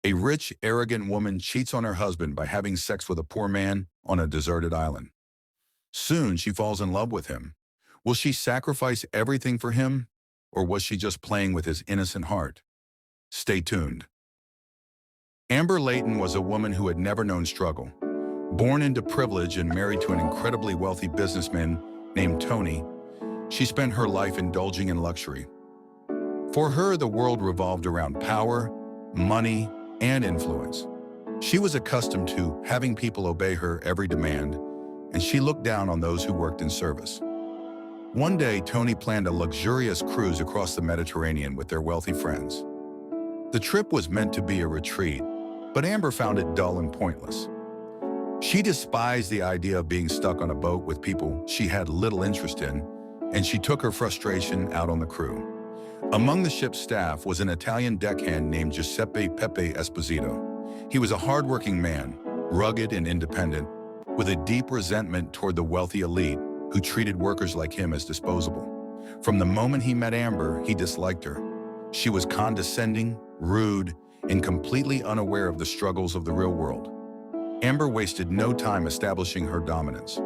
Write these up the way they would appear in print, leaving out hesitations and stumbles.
A rich, arrogant woman cheats on her husband by having sex with a poor man on a deserted island. Soon, she falls in love with him. Will she sacrifice everything for him, or was she just playing with his innocent heart? Stay tuned. Amber Layton was a woman who had never known struggle. Born into privilege and married to an incredibly wealthy businessman named Tony, she spent her life indulging in luxury. For her, the world revolved around power, money, and influence. She was accustomed to having people obey her every demand, and she looked down on those who worked in service. One day, Tony planned a luxurious cruise across the Mediterranean with their wealthy friends. The trip was meant to be a retreat, but Amber found it dull and pointless. She despised the idea of being stuck on a boat with people she had little interest in, and she took her frustration out on the crew. Among the ship's staff was an Italian deckhand named Giuseppe Pepe Esposito. He was a hardworking man, rugged and independent, with a deep resentment toward the wealthy elite who treated workers like him as disposable. From the moment he met Amber, he disliked her. She was condescending, rude, and completely unaware of the struggles of the real world. Amber wasted no time establishing her dominance.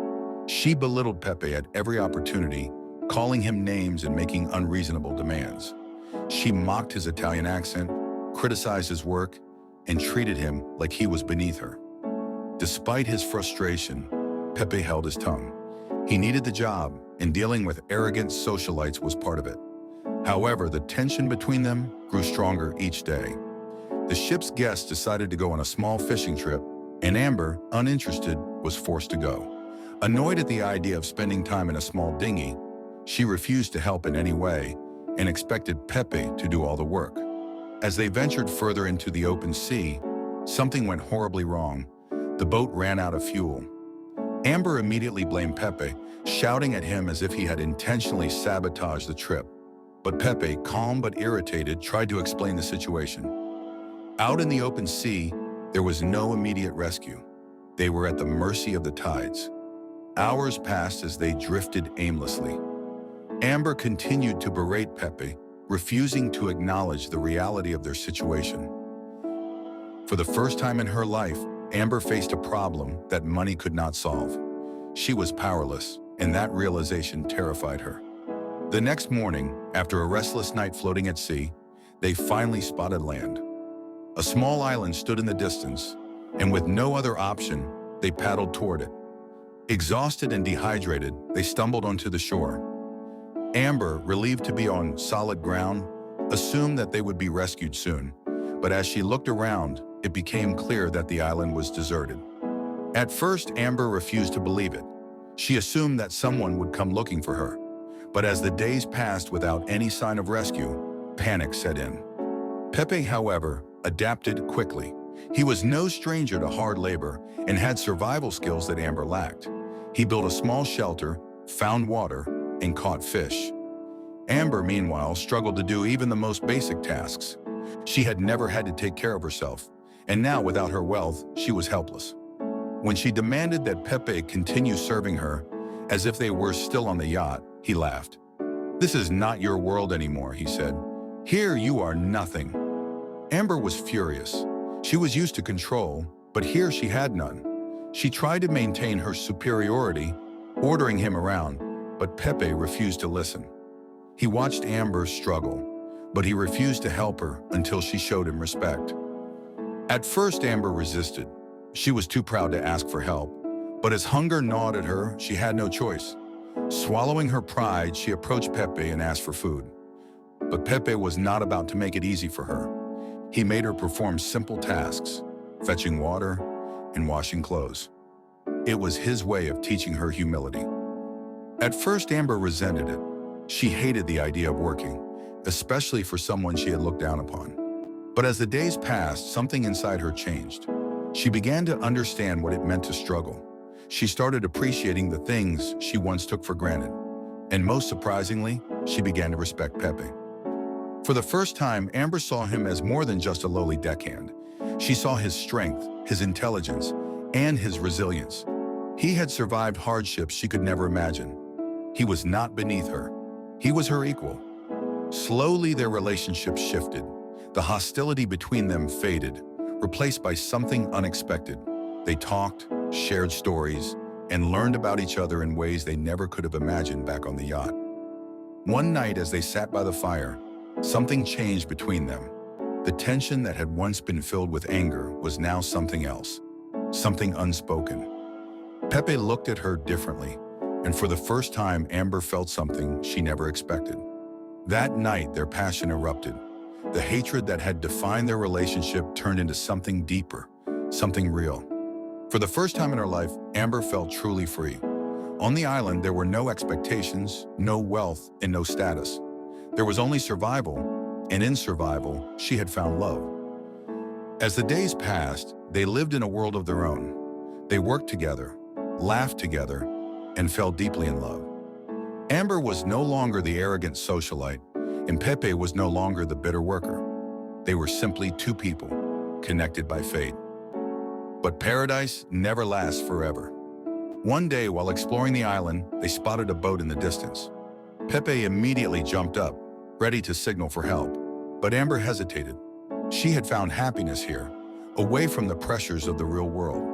She belittled Pepe at every opportunity, calling him names and making unreasonable demands. She mocked his Italian accent, criticized his work, and treated him like he was beneath her. Despite his frustration, Pepe held his tongue. He needed the job, and dealing with arrogant socialites was part of it. However, the tension between them grew stronger each day. The ship's guests decided to go on a small fishing trip, and Amber, uninterested, was forced to go. Annoyed at the idea of spending time in a small dinghy, she refused to help in any way and expected Pepe to do all the work. As they ventured further into the open sea, something went horribly wrong. The boat ran out of fuel. Amber immediately blamed Pepe, shouting at him as if he had intentionally sabotaged the trip. But Pepe, calm but irritated, tried to explain the situation. Out in the open sea, there was no immediate rescue. They were at the mercy of the tides. Hours passed as they drifted aimlessly. Amber continued to berate Pepe, refusing to acknowledge the reality of their situation. For the first time in her life, Amber faced a problem that money could not solve. She was powerless, and that realization terrified her. The next morning, after a restless night floating at sea, they finally spotted land. A small island stood in the distance, and with no other option, they paddled toward it. Exhausted and dehydrated, they stumbled onto the shore. Amber, relieved to be on solid ground, assumed that they would be rescued soon, but as she looked around, it became clear that the island was deserted. At first, Amber refused to believe it. She assumed that someone would come looking for her, but as the days passed without any sign of rescue, panic set in. Pepe, however, adapted quickly. He was no stranger to hard labor and had survival skills that Amber lacked. He built a small shelter, found water, and caught fish. Amber, meanwhile, struggled to do even the most basic tasks. She had never had to take care of herself, and now without her wealth, she was helpless. When she demanded that Pepe continue serving her, as if they were still on the yacht, he laughed. "This is not your world anymore," he said. "Here you are nothing." Amber was furious. She was used to control, but here she had none. She tried to maintain her superiority, ordering him around, but Pepe refused to listen. He watched Amber struggle, but he refused to help her until she showed him respect. At first, Amber resisted. She was too proud to ask for help, but as hunger gnawed at her, she had no choice. Swallowing her pride, she approached Pepe and asked for food. But Pepe was not about to make it easy for her. He made her perform simple tasks, fetching water and washing clothes. It was his way of teaching her humility. At first, Amber resented it. She hated the idea of working, especially for someone she had looked down upon. But as the days passed, something inside her changed. She began to understand what it meant to struggle. She started appreciating the things she once took for granted. And most surprisingly, she began to respect Pepe. For the first time, Amber saw him as more than just a lowly deckhand. She saw his strength, his intelligence, and his resilience. He had survived hardships she could never imagine. He was not beneath her. He was her equal. Slowly, their relationship shifted. The hostility between them faded, replaced by something unexpected. They talked, shared stories, and learned about each other in ways they never could have imagined back on the yacht. One night as they sat by the fire, something changed between them. The tension that had once been filled with anger was now something else, something unspoken. Pepe looked at her differently, and for the first time Amber felt something she never expected. That night their passion erupted. The hatred that had defined their relationship turned into something deeper, something real. For the first time in her life, Amber felt truly free. On the island, there were no expectations, no wealth, and no status. There was only survival, and in survival, she had found love. As the days passed, they lived in a world of their own. They worked together, laughed together, and fell deeply in love. Amber was no longer the arrogant socialite, and Pepe was no longer the bitter worker. They were simply two people, connected by fate. But paradise never lasts forever. One day, while exploring the island, they spotted a boat in the distance. Pepe immediately jumped up, ready to signal for help. But Amber hesitated. She had found happiness here, away from the pressures of the real world.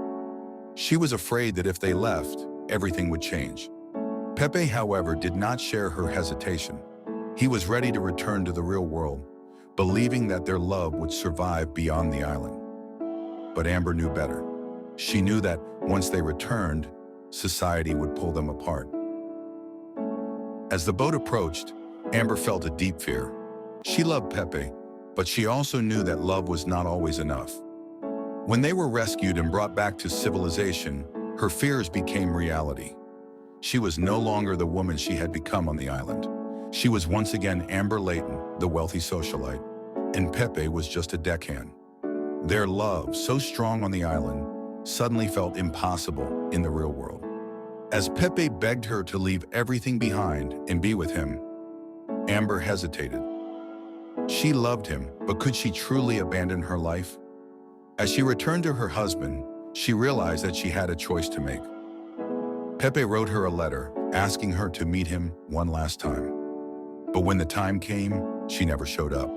She was afraid that if they left, everything would change. Pepe, however, did not share her hesitation. He was ready to return to the real world, believing that their love would survive beyond the island. But Amber knew better. She knew that once they returned, society would pull them apart. As the boat approached, Amber felt a deep fear. She loved Pepe, but she also knew that love was not always enough. When they were rescued and brought back to civilization, her fears became reality. She was no longer the woman she had become on the island. She was once again Amber Layton, the wealthy socialite, and Pepe was just a deckhand. Their love, so strong on the island, suddenly felt impossible in the real world. As Pepe begged her to leave everything behind and be with him, Amber hesitated. She loved him, but could she truly abandon her life? As she returned to her husband, she realized that she had a choice to make. Pepe wrote her a letter, asking her to meet him one last time. But when the time came, she never showed up.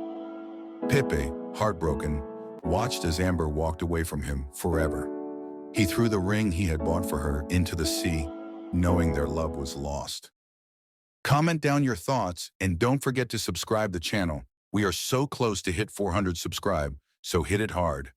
Pepe, heartbroken, watched as Amber walked away from him forever. He threw the ring he had bought for her into the sea, knowing their love was lost. Comment down your thoughts and don't forget to subscribe the channel. We are so close to hit 400 subscribe, so hit it hard.